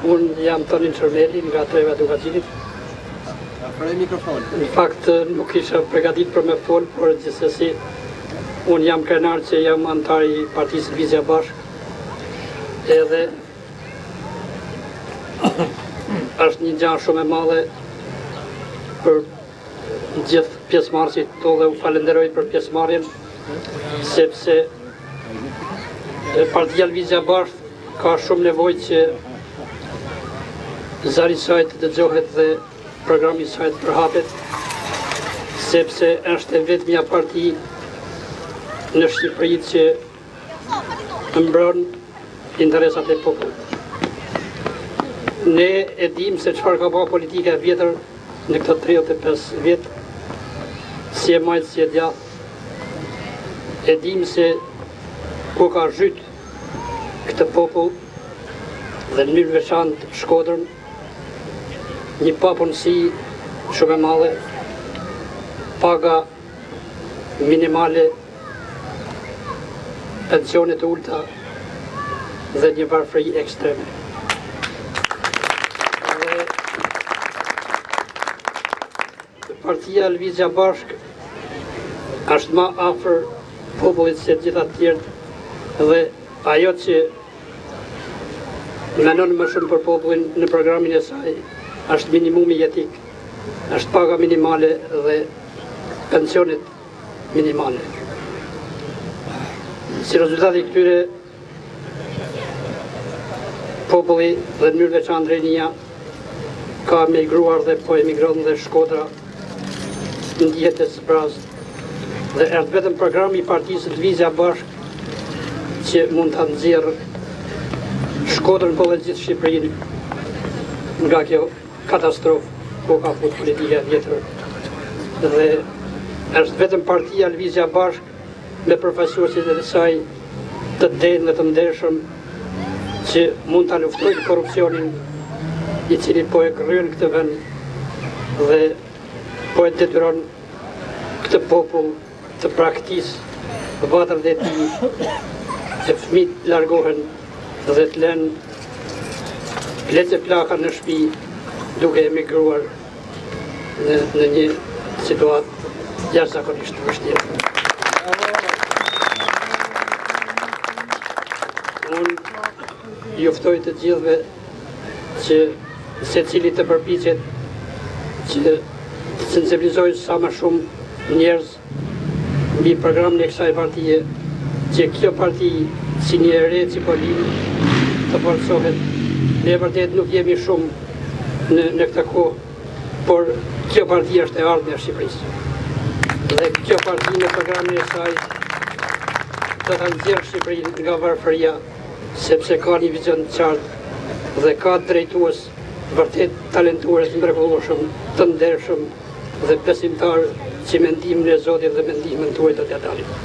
Unë jam Tonin Çormeli nga Treva Dukaxhinit. Në fakt nuk isha përgatit për me fol, por gjithsesi unë jam krenar që jam antar i Partisë Lëvizja Bashk. Edhe është një gjë shumë e madhe për gjithë pjesëmarrësit dhe u falenderoj për pjesëmarrjen, sepse Partia Lëvizja Bashk ka shumë nevojë që zari i saj të dëgjohet dhe programi i saj të përhapet, sepse është vetmja parti në Shqipëri që mbron interesat e popullit. Ne e dim se çfarë ka bërë politika e vjetër në këto 35 vjet, si e majtë si e djathtë. E dim se ku ka zhyt këtë popull dhe në mënyrë veçantë Shkodrën, një papunësi shumë e madhe, paga minimale, pensione të ulta dhe një varfëri ekstreme. Partia Lëvizja Bashk është më afër popullit se gjitha të tjerë dhe ajo që menon më shumë për popullin në programin e saj është minimumi jetik, është paga minimale dhe pensionet minimale. Si rezultati këtyre, populli dhe në mënyrë veçantë Rinia ka emigruar dhe po emigron dhe Shkodra ndihet e zbrazë dhe është vetëm programi i Partisë Lëvizja Bashk që mund ta nxjerrë Shkodrën po dhe gjithë Shqipërinë nga kjo katastrofë ku ka futur politika e vjetër. Dhe është vetëm Partia Lëvizja Bashk me përfaqësuesit e saj të denjë dhe të ndershëm që mund ta luftojë korrupsionin i cili po e kryen këtë vend dhe po e detyron këtë popull të praktikisë vatrat e tij, që fëmijët largohen dhe të lënë lece plaka në shtëpi duke emigruar në një situatë jashtëzakonisht të vështirë. Unë juftoj të gjithëve që secili të përpiqet që të sensibilizojë sa më shumë njerëz mbi programin e kësaj partie, që kjo parti si një reci politik të forcohet. Ne vërtet nuk jemi shumë në këtë kohë, por kjo parti është e ardhmja e Shqipërisë. Dhe kjo parti në programin e saj do ta nxjerrë Shqipërinë nga varfëria, sepse ka një vizion të qartë dhe ka drejtues vërtet talentuar të mrekullueshëm, të ndershëm dhe besimtar që mendimin e Zotit dhe mendimin tuaj do t'ia dalin.